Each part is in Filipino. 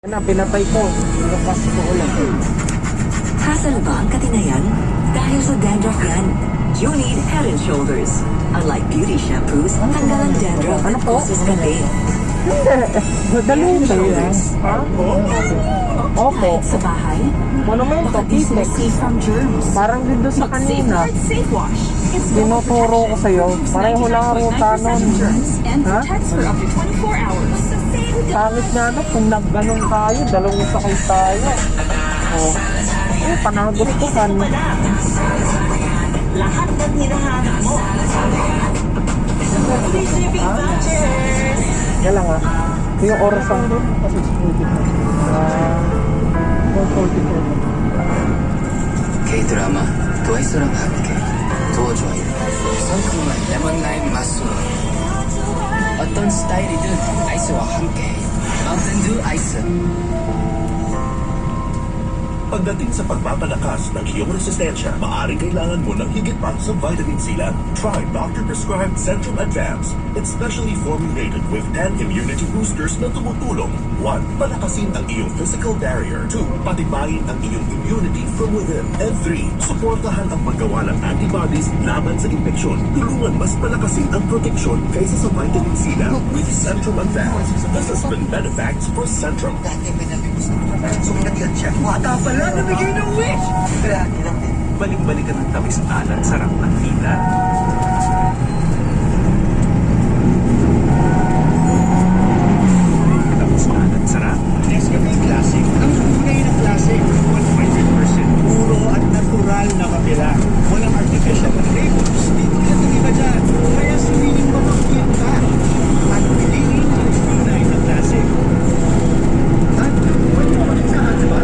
Na, pinatay ko. Lukas ko ulit. Hassle ba ang katinayan? Dahil sa dandruff yan, you need Head and Shoulders. Unlike beauty shampoos, tanggal ang dandruff Ano at po? causes kate. Hindi. Dalhin kayo yan. Ha? Opo. Kahit sa bahay, Monumento, baka di sila Ipex. safe from germs. Parang din doon sa kanina. Safeguard Safe Wash. It's Tinuturo ko sa'yo. Pareho lang ang ruta nun. and Ha? protects for up to 24 hours. Pangit nga na kung nagganon tayo. Dalawang sakay tayo. Oh. Panagustuhan. Lahat ng hinahanap mo. Free shipping vouchers. Yan lang ha. Yung oras ang doon. 144. K-드라마 트와이스랑 함께 도와줘요. 상큼한 레몬라임 맛으로 어떤 스타일이든 아이스와 함께 마운틴듀 아이스. Pagdating sa pagpapalakas ng iyong resistensya, maaaring kailangan mo ng higit pa sa vitamin C lang. Try doctor-prescribed Centrum Advance. It's specially formulated with 10 immunity boosters na tumutulong. 1. Palakasin ang iyong physical barrier. 2. Patibayin ang iyong immunity from within. And 3. Suportahan ang paggawa ng antibodies laban sa infeksyon. Tulungan mas palakasin ang proteksyon kaysa sa vitamin C lang with Centrum Advance. This has been Medifacts for Centrum. Sumunod yan siya. Wata pala, nabigay ng wish! Grabe lang din. Balik-balikan ng tamis alat sarap ng tila. Tamis alat sarap. Nescafe Classic. Ang tunay na classic. 100% puro at natural na kape lang. Walang artificial na flavors. Dito yan ang iba dyan. Kaya sumiling mapakyan ka. At piliin ang tunay na classic. At, pwede mo kasi saan, diba?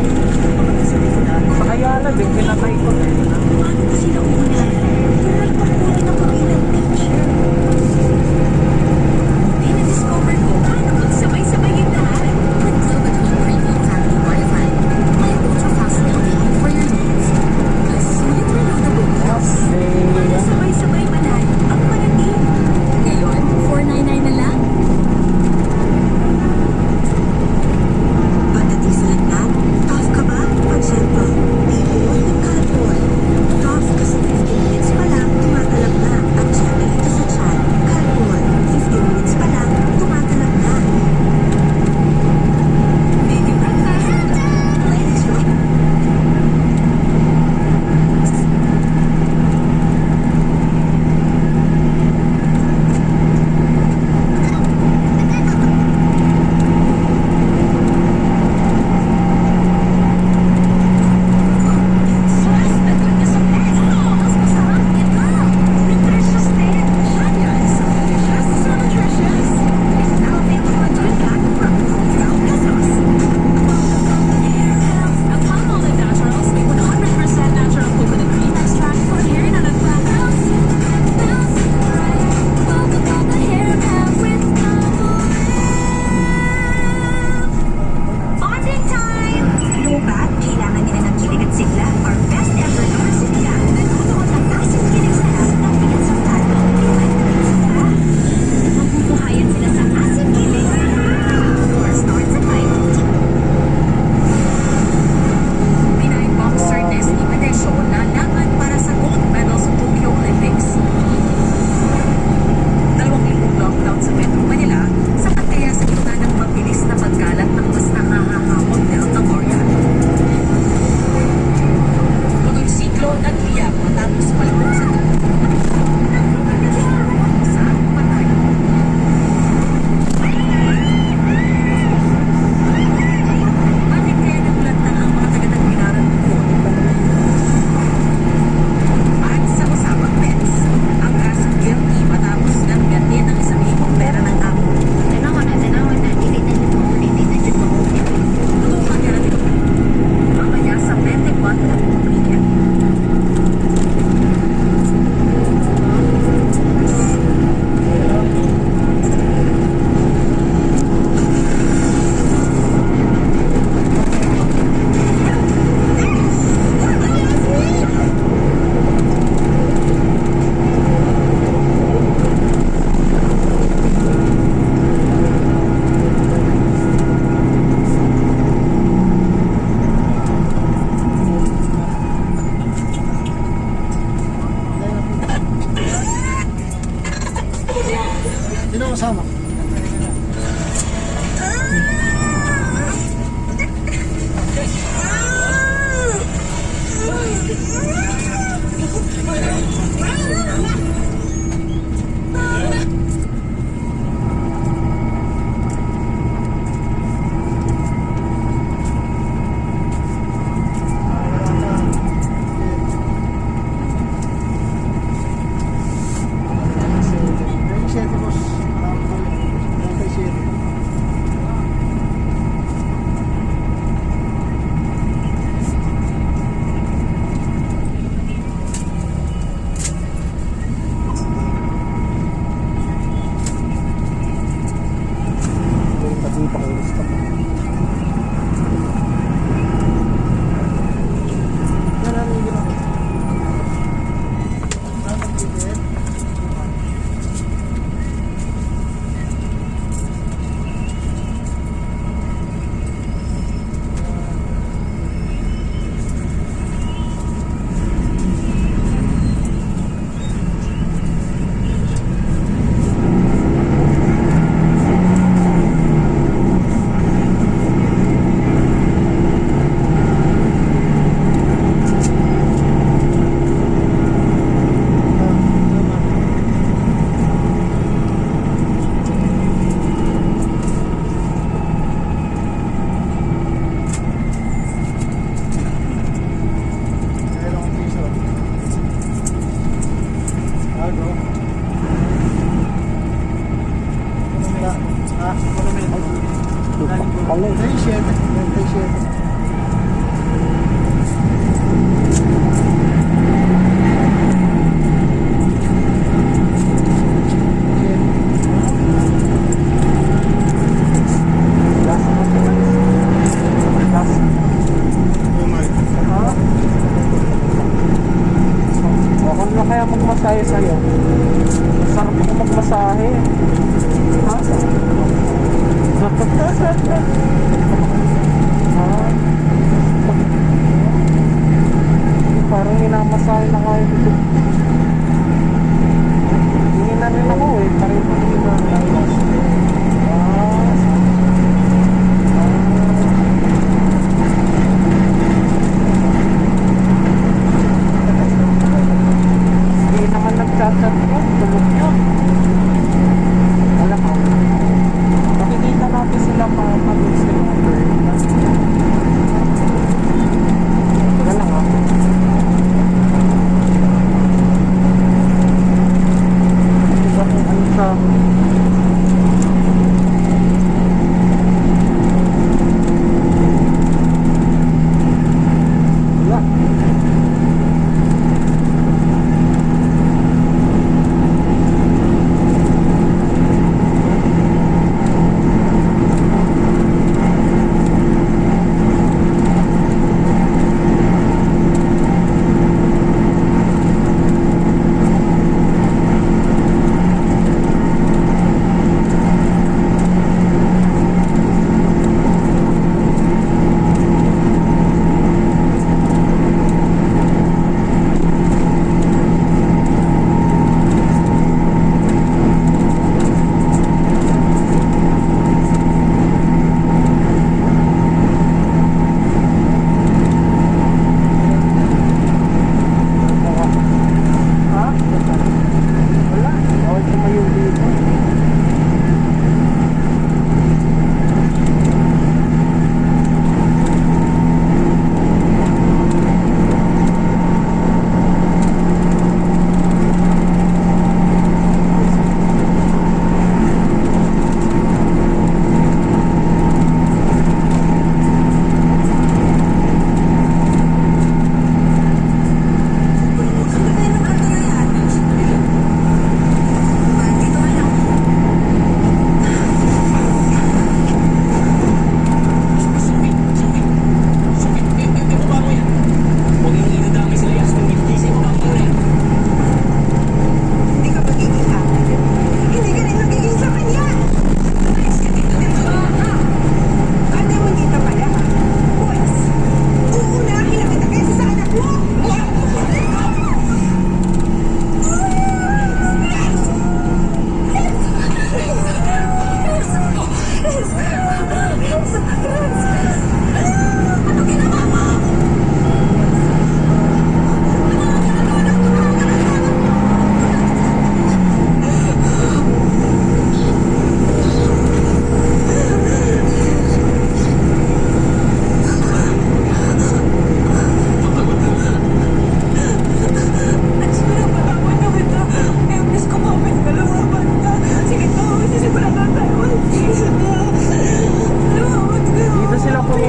Sa Ayala din, pinatay ko. Kasi nauna, tuloy pa kunin ang pag-ilang teacher.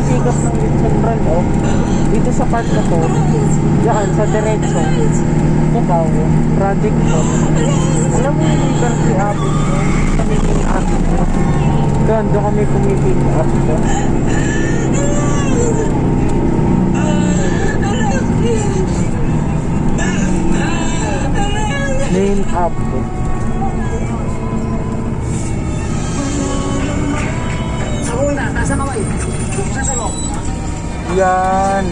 sikat ng Central, oh. Dito sa part na to, yan, sa diretso. Ikaw, project ko. Alam mo yung lugar si Abit mo? Kami yung Abit mo. Doon kami pumipick up ko. Name up ko. Sa una, nasa kamay. Sa salo. Yan.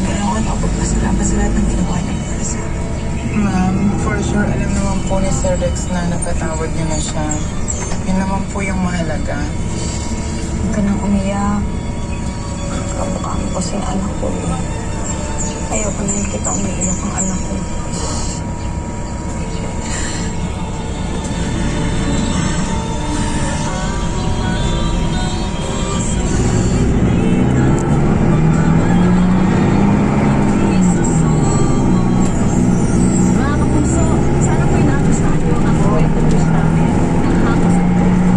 Pero ako napapasalamat sa lahat ng ginawa niya para sa akin. Ma'am, for sure, alam naman po ni Sir Rex na napatawad niyo na siya. Yun naman po yung mahalaga. Huwag ka nang umiyak. Kamukha mo kasi yung anak ko. Ayoko na yung kita umiiyak ang anak ko. Mga kapuso, sana po'y nagustuhan niyo ang kwento news namin ng Hapos at Kwento.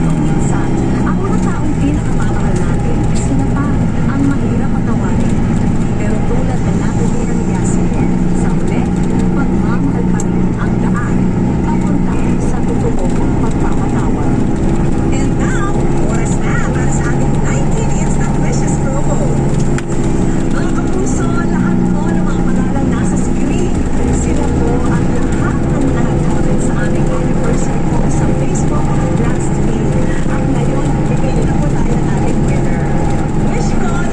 Kung minsan, ang mga taong pinakamamahal natin, sila pa ang mahirap patawarin. Pero tulad ng natuloy ng Yasmin, sa huli, pagmamahal pa rin ang daan papunta sa totoong pagpapatawad. And now, oras na para sa ating 19 Instant Wishes promo. Mga kapuso, lahat po ng mga pangalang nasa screen, sila po ang lahat ng nag-comment sa aming anniversary po sa Facebook last week. At ngayon, bigyan na po tayo ng ating winner. Wish ko lang!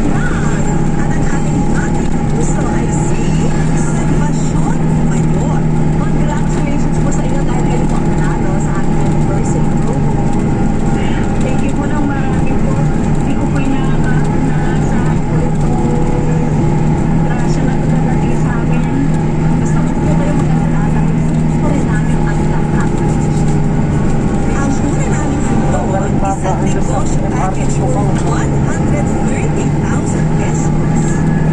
At ang ating ating puso ay si Salvacion Mayor. Congratulations po sa inyo dahil kayo po ang nanalo sa ating anniversary promo. Thank you po ng marami po. Hindi ko po inaasahan po itong grasya na dadating sa amin. Basta huwag po kayo mag-alala. Gusto rin namin ang lahat. Ang una namin sintuon, isang negosyo package worth 130,000 pesos.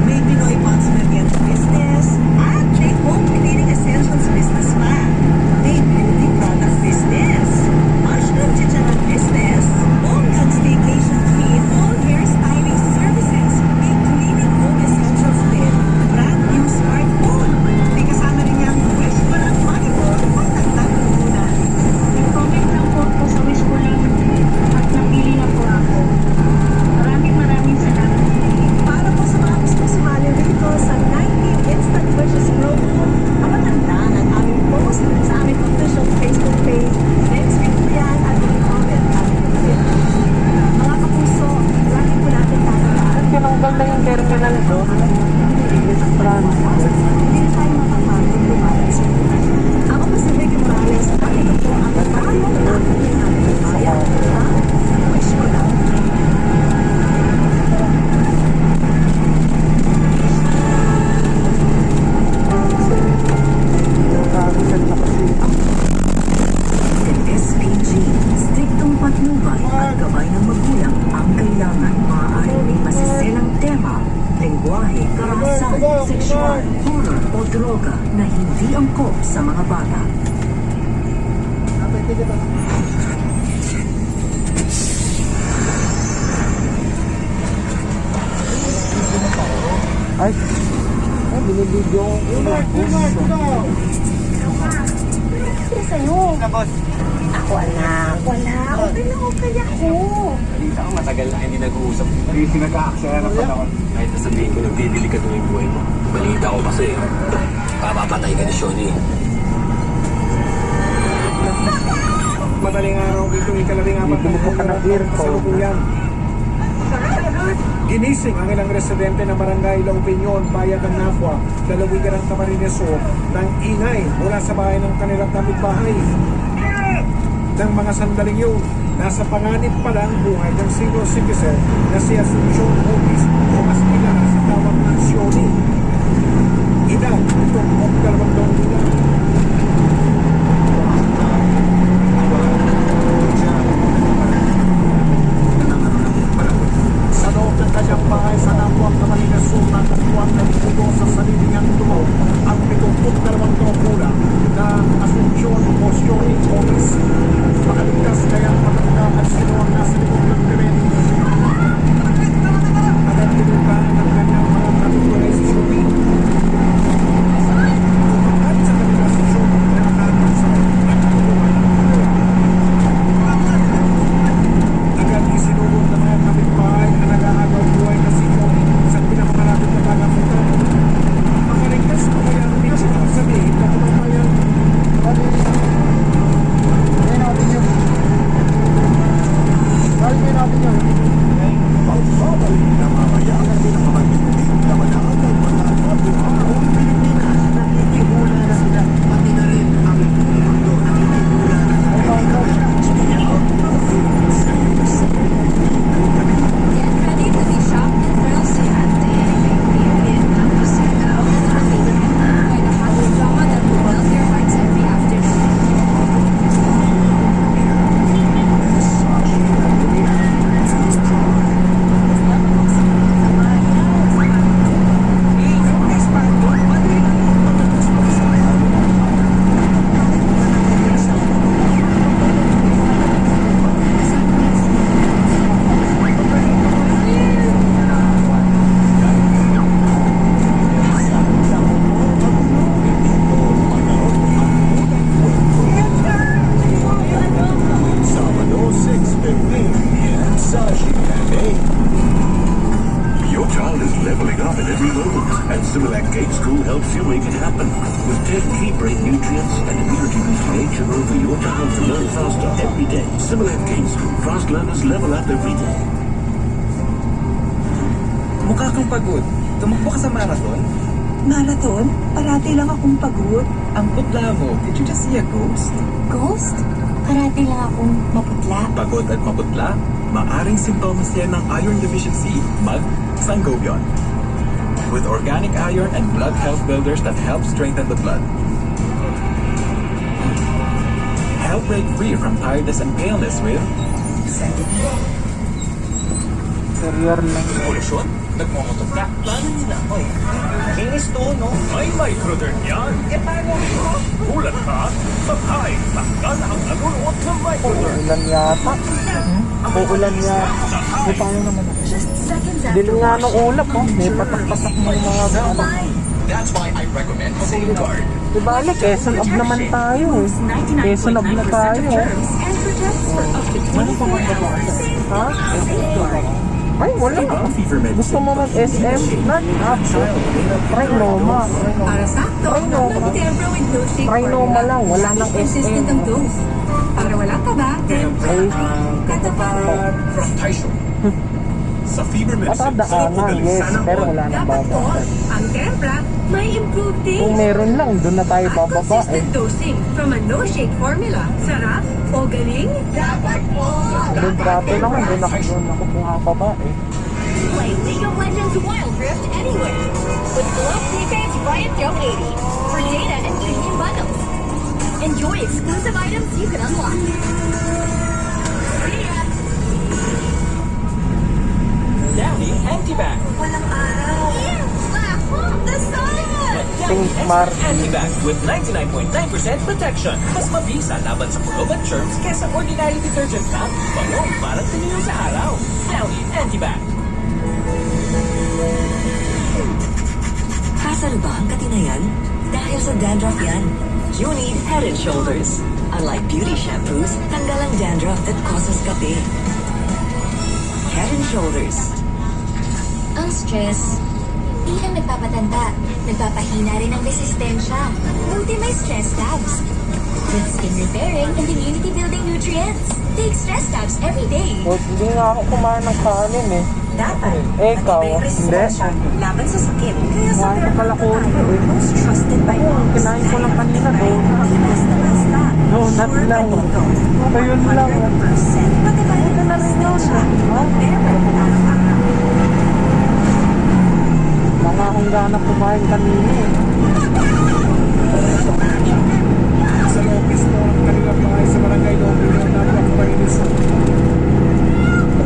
May Pinoy Bonds Meridian Business at may home cleaning essentials business pa. May beauty product business, mushroom chicharan business, bonggang staycation fee, all hair styling services, may cleaning home essentials din, brand new smartphone. May kasama rin niyang wish ko lang money mo pag nagtagunan. Comment lang po sa wish ko lang at napili na po ako. Maraming salamat. Para po sa mga gustong sumali rito sa 19 Instant Wishes promo, abangan ang aming post sa aming official Facebook page. Next week po yan at i-comment ang video. Mga kapuso, lagi po natin tatandaan. Tinanggal na yung terminal doon. Is transport. Hindi na tayo mapapagod lumaban sa buhay. Ako po si Ricky Morales at ito po ang bagong aking namin bayan. Wish ko lang. Sabi na kasi. Ng SPG, striktong patnubay at gabay ng magulang ang kailangan. Maaaring may masiselang tema, lengguwahe, karahasan, sexual, horror o droga na hindi angkop sa mga bata. Ay, binibidyo ko. Sa'yo. Ako anak. Wala. Okay na okay ako. Balita ko matagal na hindi nag-uusap. Hindi nag-aaksaya na pala ako. Kahit nasabihin ko, nagdidili ka yung buhay mo. Balita ko kasi, papapatay ka ni Shoni. Madaling araw dito, ikalabing apat Dito mo pa ng earphone. Ginising ang ilang residente ng barangay La Opinion, bayan ng Nafua, Dalawigan ng Camarines Sur, ng ingay mula sa bahay ng kanilang kapitbahay. Nang mga sandaling yun, nasa panganib pa lang buhay ng senior citizen na si Asuncion Otis o mas kilala sa tawag ng Shoni. Edad, itong 22 gulang. Sa loob ng kanyang bahay sa Napuang Camarines Sur, natagpuan ng puto sa sarili niyang tumo ang 72 Keep brain nutrients and immunity boost nature over your child to learn faster every day. Similar Kids. Fast learners level up every day. Mukha kang pagod. Tumakbo ka sa marathon? Marathon? Parati lang akong pagod. Ang putla mo, did you just see a ghost? Ghost? Parati lang akong maputla. Pagod at maputla? Maaring simptomas yan ng iron deficiency. Mag-Sangobion. With organic iron and blood health builders that help strengthen the blood. Help break free from tiredness and paleness with Career lang. Polusyon? Nagmumotor ka? Plano nila ako eh. Kinis to, no? May microderm yan. Eh, paano ito? Gulat ka? Sabay, tanggal ang nanunuot ng microderm. Ulan yata. Ulan yata. May paano naman ako. Just seconds Dili after nga nung washing, ulap, oh. May patak-patak mo yung mga ano. That's why I recommend Safeguard. Diba, Quezon Ab naman tayo eh. Quezon Ab na tayo eh. and protects for up to 24 hours. Ha? Ay, wala. Fever medicine. Gusto mo mag-SM? Not Trinoma. Para sakto, mag-Tempra with no shake Trinoma lang, wala nang consistent ang SM. dose. Para wala ka ba, Tempra Ay, katapat. From Taisho. Sa fever medicine, matadaanan, yes, pero wala nang Dapat po, bababa. ang Tempra may improved taste. Kung meron lang, doon na tayo At bababa eh. consistent dosing from a no-shake formula. Sarap o galing? Dapat po! Doon dati naman, doon ako pumababa eh. Play League of Legends Wild Rift anywhere with Glow Prepaid's Riot Go 80 for data and premium bundles. Enjoy exclusive items you can unlock. See ya! Downy Antibac. Walang araw. The sun! Pink Mar. Antibac with 99.9% protection. Mas mabisa laban sa kulob at germs kesa ordinary detergent na. Bango, parang tumingin sa araw. Downy Antibac. Kasal ba ang katinayan? Dahil sa dandruff yan. You need Head and Shoulders. Unlike beauty shampoos, tanggal ang dandruff that causes kape. Head and Shoulders. Ang stress, di lang nagpapatanda, nagpapahina rin ang resistensya. Buti may stress tabs. With skin repairing and immunity building nutrients. Take stress tabs every day. Oh, hindi nga ako kumain ng kanin eh. Dapat, Ikaw, matibay resistensya laban sa sakit. Kaya sa Kumain ko pala konti eh. most trusted by Ayun, moms. kinain ko lang kanina donut. Basta basta. Donut Sure lang. ka dito. Ayun lang. 100% matibay na resistensya. Mag-meron araw-araw. Mga akong ganap kumain kanina eh. Sa office mo ang kanilang bahay sa barangay Noble na napakapainis.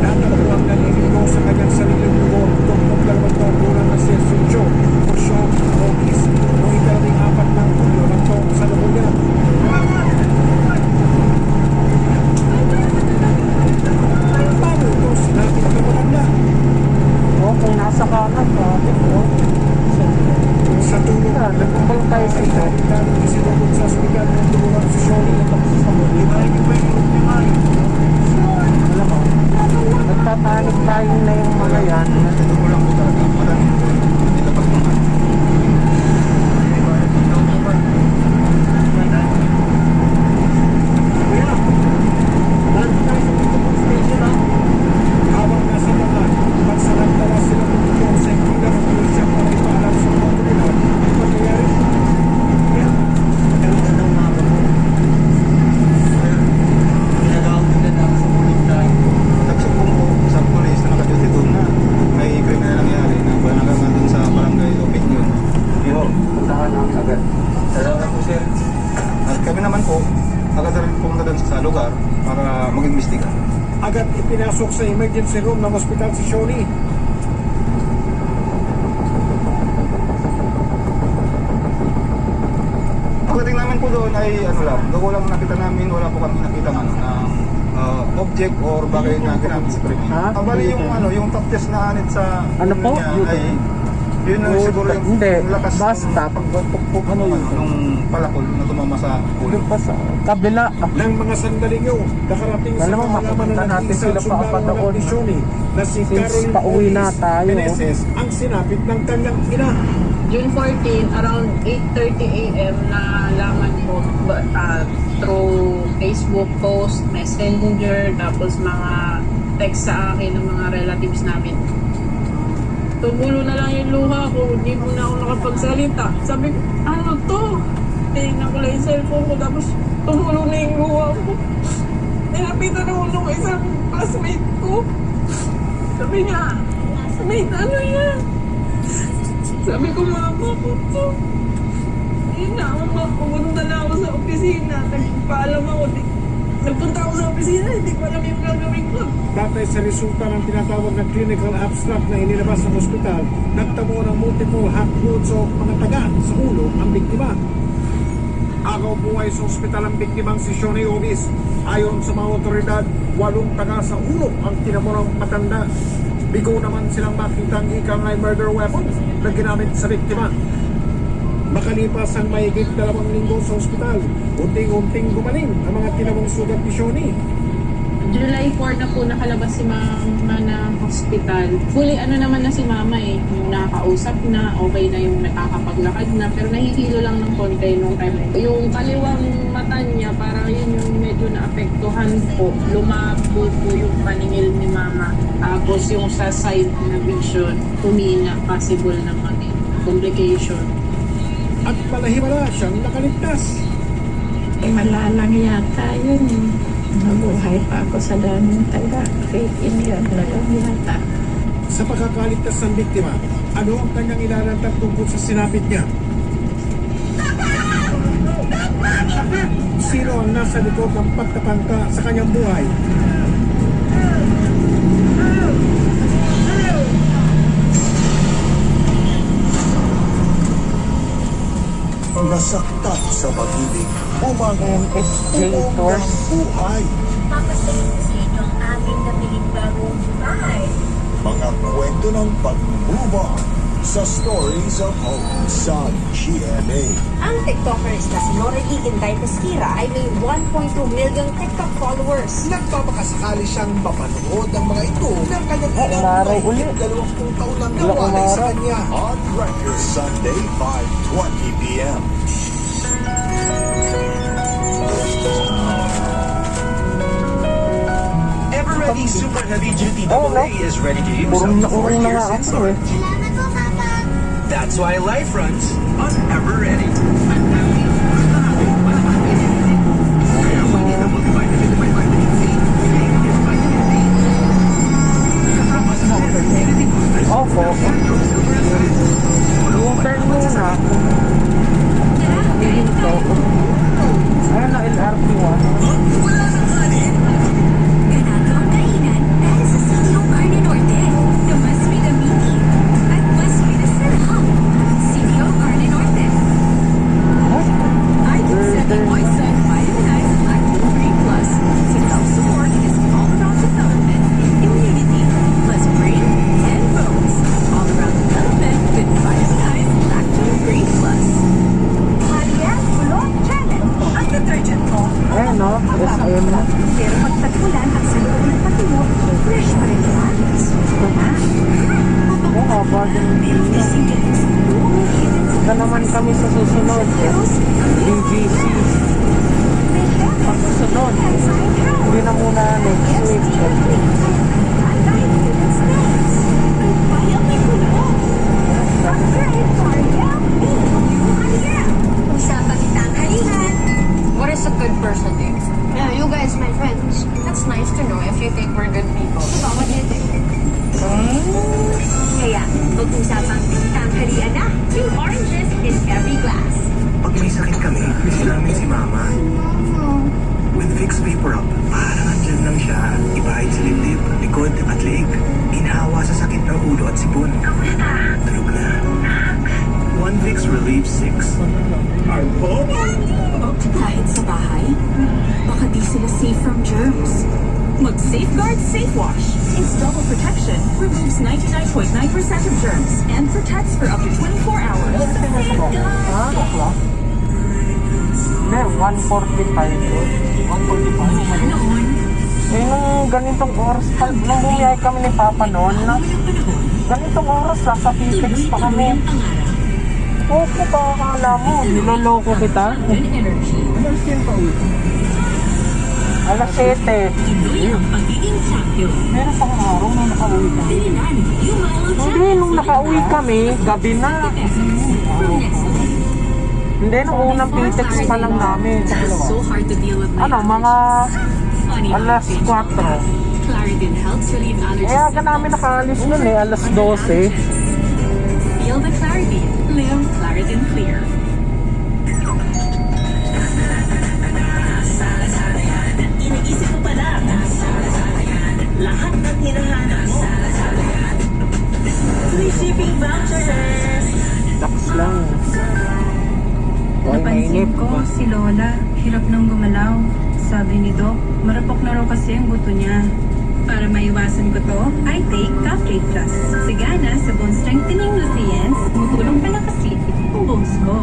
Natagpuan na nililigaw sa kanyang sariling lugar tungkol 2 taong gulang na si Sunjo o Sean Office noong 14 ng Hulyo ng taong sa Laguna. Paano ito sinabi ng matanda? Oh, kung nasa kanan, grabe oh. Sa tulong Ah, nagkumpul tayo sa ito. Lalo isinugod sa ospital ng tulungan si Shoni at tapos sa muli. Alam mo, nagtatanig tayo na yung mga yan. Walang po talaga. Walang hindi tapos naman. Habang nasa dalan, magsalantala sila ng tutor sa ikligan ng pulisya para ipaalam sa mga komunidad ang pangyayari. Maganda daw nga ba? Ginagawa ko na sa komunidad. Nagsumbong ko sa polis na nakaduty doon na may krimen na nangyari na panagawa doon sa barangay Opinion. Yun, puntahan namin agad. Salamat po sir. At kami naman po, agad na rin pumunta doon sa lugar para mag-imbestiga. Agad ipinasok sa emergency room ng ospital si Shoni. Pagdating namin po doon ay ano lang, doon lang nakita namin, wala po kami nakita ano, na object or bagay na ginamit sa krimen. Ha? Bali yung ano, yung top test na anit sa Ano po? niya ay yun ang siguro yung Hindi, lakas basta pagpupok ano yun. nung palakol na tumama sa ulo. Doon pa sa kabila. Ng mga sandaling yun, nakarating sa Alam mo, mga mapupunta laman natin ng sila isang pa sundalo doon. ng Shoni na si Since Caroline pauwi na Otis tayo. Meneses ang sinapit ng kanyang ina. June 14, around 8:30 a.m. nalaman ko through Facebook post, messenger, tapos mga text sa akin ng mga relatives namin. Tumulo na lang yung luha ko, hindi mo na ako nakapagsalita. Sabi ko, ano to? Tingnan ko lang yung cellphone ko, tapos tumulo na yung luha ko. Nilapitan ako nung isang classmate ko. Sabi niya, classmate, ano yan? Sabi ko, mama ko to. Yun na, pumunta na ako sa opisina. Nagpaalam ako. Nagpunta ako sa opisina, hindi ko alam yung gagawin ko. Batay sa resulta ng tinatawag na clinical abstract na inilabas ng ospital, nagtamo ng multiple hot wounds o mga taga sa ulo ang biktima. Agaw buhay sa ospital ang biktimang si Shoni Obis. Ayon sa mga otoridad, 8 taga sa ulo ang tinamo ng matanda. Bigo naman silang makita ang ikangay murder weapon na ginamit sa biktima. Makalipas ang mahigit 2 linggo sa ospital, unting-unting gumaling ang mga tinamong sugat ni Shoni. July 4 na po nakalabas si mama ng hospital. Fully naman na si mama yung nakakausap na, okay na yung nakakapaglakad na, pero nahihilo lang ng konti nung time na yun. Yung kaliwang mata niya, parang yun yung medyo naapektuhan po. Lumabo po yung paningil ni mama. Tapos yung sa side na vision, humina, possible na maging complication. At palahimala siyang nakaligtas. Malalang yata yun. Nabuhay pa ako sa daming taga. Fake Indian na lang yata. Sa pagkakaligtas ng biktima, ano ang kanyang ilalantad tungkol sa sinapit niya? Sino ang nasa likod ng pagtatangka sa kanyang buhay? Nasaktan sa pag-ibig, MSJ umanggang buhay. Papasayin sa inyo ang aming nabiling bagong bahay. Mga kwento ng pag-move on sa Stories of Hope sa GMA. Ang TikTokers na si Noredy Inday Pesquira ay may 1.2 million TikTok followers. Nagpapakasakali siyang mapanood ang mga ito ng kanyang Umaray uli. 20 taon lang Wala nawalay sa umaray. kanya. On record Sunday, 5:20 p.m. Ever-ready super heavy-duty Oh, no. AA is ready to use Urong up to 4 na years nga in ako store. That's why life runs on Ever-ready. Kaya pwede na multivitamin may vitamin C. Opo. Yung turn muna. Dito. Ayan na, LRT1. Ganado ang kainan dahil sa Sitio Carne Norte. The mas may damini at mas may nasarap. Sitio Carne Norte. Item 7 Moisten Vitaminized Lactose Green Plus to help support his all-around development, immunity, plus brain and bones. All-around development with Vitaminized Lactose Green Plus. Ariel Kulot Challenge. Ang detergent ko. Ayan no, SM. Pero pag tag-ulan at sa loob ng pati mo, fresh pa rin yan. Oo nga, bagay dito. Ika naman kami sa susunod. BGC. Pagsusunod. Hindi na muna next week. Usapang tanghalian. What is a good person do? Yeah, you guys, my friends. That's nice to know if you think we're good people. What do you think? Kaya, pag-usapang tanghalian na, 2 oranges in every glass. Pag may sakit kami, miss namin si Mama. With Vicks Vapor Up, parang andyan lang siya. Ibahid sa liblib, likod at leeg. Inhawa sa sakit ng ulo at sipon. Tulog na. One Vicks relieves 6. Kahit sa bahay, baka di sila safe from germs. Mag-Safeguard Safe Wash. Its double protection removes 99.9% of germs and protects for up to 24 hours. Ha? O'clock? Hindi, 1:45. 1:45. Noon, Eh, nung ganitong oras, nung bumiyay kami ni Papa noon, ganitong oras, nasa Pitex pa kami. Opo, pakakala mo. Niloloko kita. Energy. Alas 7. Tuloy ang pagiging champion. Meron pang araw na nakauwi kami. Tininan yung Milo Hindi, nung nakauwi kami, gabi na. From Nestle. Hindi, nung unang pitex pa lang namin. So hard to deal with Ano, mga funny alas 4. Claritin helps relieve allergies. Eh, aga namin nakaalis nun eh, alas 12. Feel the clarity. Live Claritin Clear. Iniisip ko pala. Lahat ng hinahanap mo. Free shipping vouchers. Lakas lang. Napansin ko si Lola, hirap nang gumalaw. Sabi ni Doc, marapok na raw kasi ang buto niya. Para maiwasan ko to, I take Caltrate Plus. Sigana sa bone strengthening nutrients, tumutulong palakasin ang bones ko.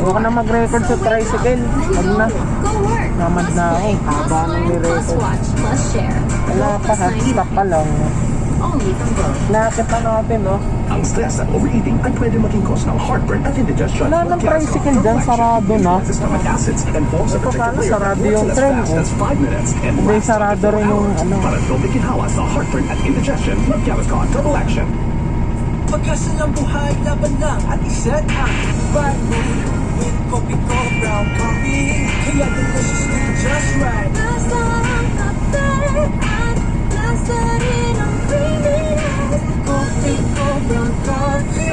Huwag na mag-record sa tricycle. Huwag na. Namad na ako. Haba nang ni-record. Wala pa ha. Stop pa lang. Nakita natin, no? Ang stress at overeating ay pwede maging cause ng heartburn at indigestion. Wala ng tricycle dyan. Sarado na. Stomach acids and forms a Ito protective paano layer sarado that yung lets tren, fast as 5 minutes and Hindi lasts sarado up to rin yung hours. ano. Para don't ikinhawa sa heartburn at indigestion, mag-Gaviscon Double Action. Pagkasalang buhay, laban lang at iset ang bad mood. With coffee ko, brown coffee. Kaya deliciously just right. Lasa ang kape at lasa rin ang creaminess. Coffee ko, brown coffee.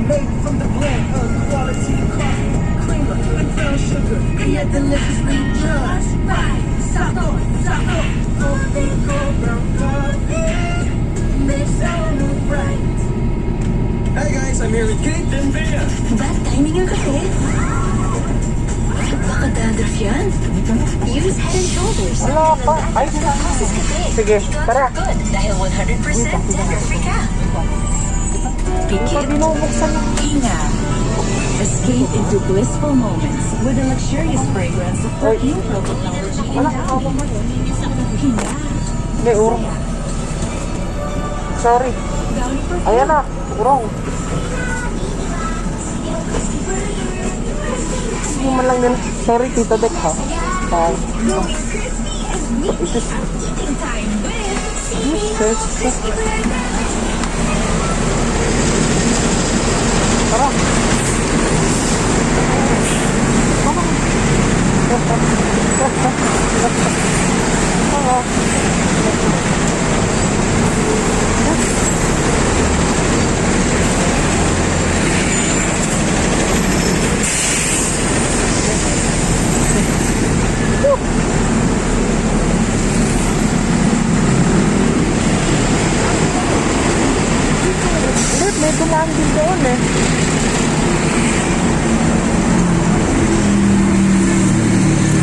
Made from the blend of quality coffee, creamer, and brown sugar. Kaya deliciously just right. Sakto, sakto. Coffee ko, brown coffee. Mix and right. Hey guys, I'm here with Kate and Bea. Bad timing ang kape. Baka dandruff yan. Use Head and Shoulders. Wala pa. Ay, sige, tara. Good, dahil 100% dandruff-free ka. Ito binubuksan. Inga. Escape into blissful moments with a luxurious fragrance of perfume pro technology in Downy. Hinga. Hindi, urong. Sorry. Ayan na, urong. Hindi man lang nila. Sorry, Tita Dek, ha? Tara. May dumaan din doon eh.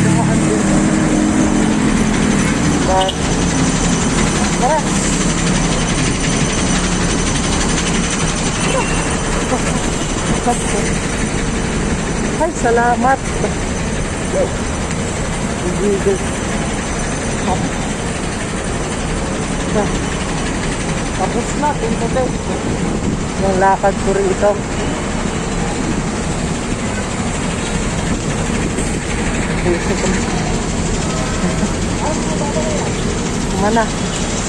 Dumaan din. But, tara. Ay, salamat. Gigil. Tapos na, ito din. Yung lakad ko rito. Mana?